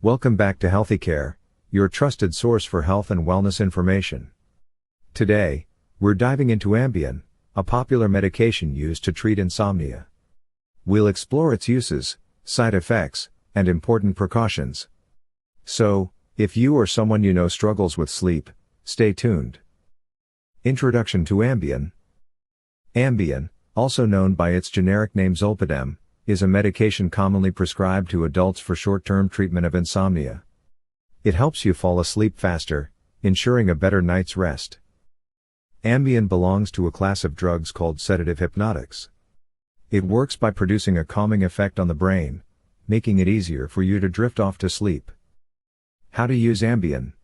Welcome back to Healthy Care, your trusted source for health and wellness information. Today, we're diving into Ambien, a popular medication used to treat insomnia. We'll explore its uses, side effects, and important precautions. So, if you or someone you know struggles with sleep, stay tuned. Introduction to Ambien. Ambien, also known by its generic name Zolpidem, is a medication commonly prescribed to adults for short-term treatment of insomnia. It helps you fall asleep faster, ensuring a better night's rest. Ambien belongs to a class of drugs called sedative-hypnotics. It works by producing a calming effect on the brain, making it easier for you to drift off to sleep. How to use Ambien.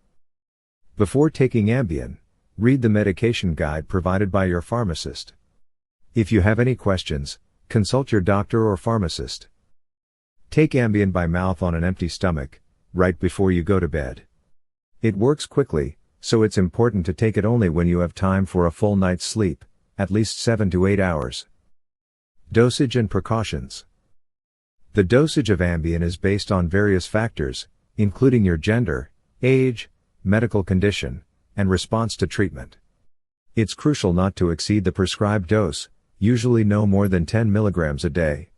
Before taking Ambien, read the medication guide provided by your pharmacist. If you have any questions, consult your doctor or pharmacist. Take Ambien by mouth on an empty stomach, right before you go to bed. It works quickly, so it's important to take it only when you have time for a full night's sleep, at least 7 to 8 hours. Dosage and precautions. The dosage of Ambien is based on various factors, including your gender, age, medical condition, and response to treatment. It's crucial not to exceed the prescribed dose, usually no more than 10 milligrams a day.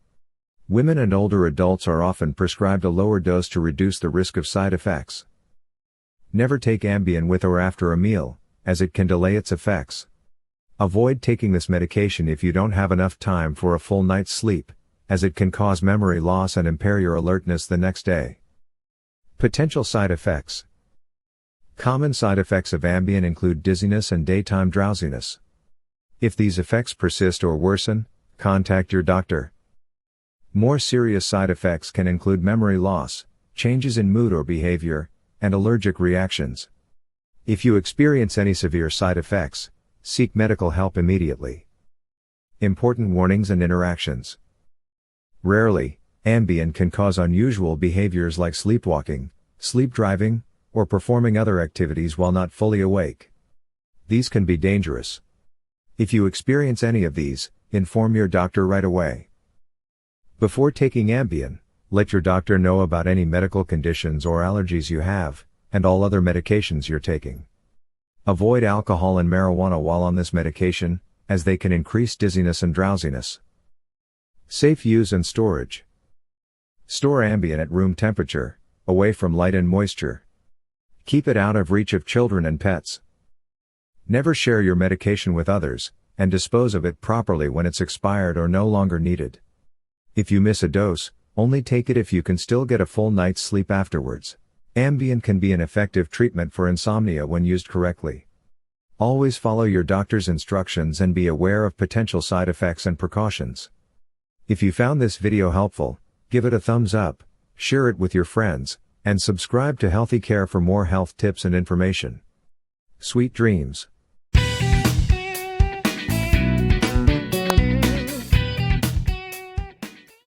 Women and older adults are often prescribed a lower dose to reduce the risk of side effects. Never take Ambien with or after a meal, as it can delay its effects. Avoid taking this medication if you don't have enough time for a full night's sleep, as it can cause memory loss and impair your alertness the next day. Potential side effects. Common side effects of Ambien include dizziness and daytime drowsiness. If these effects persist or worsen, contact your doctor. More serious side effects can include memory loss, changes in mood or behavior, and allergic reactions. If you experience any severe side effects, seek medical help immediately. Important warnings and interactions. Rarely, Ambien can cause unusual behaviors like sleepwalking, sleep driving, or performing other activities while not fully awake. These can be dangerous. If you experience any of these, inform your doctor right away. Before taking Ambien, let your doctor know about any medical conditions or allergies you have, and all other medications you're taking. Avoid alcohol and marijuana while on this medication, as they can increase dizziness and drowsiness. Safe use and storage. Store Ambien at room temperature, away from light and moisture. Keep it out of reach of children and pets. Never share your medication with others, and dispose of it properly when it's expired or no longer needed. If you miss a dose, only take it if you can still get a full night's sleep afterwards. Ambien can be an effective treatment for insomnia when used correctly. Always follow your doctor's instructions and be aware of potential side effects and precautions. If you found this video helpful, give it a thumbs up, share it with your friends, and subscribe to Healthy Care for more health tips and information. Sweet dreams.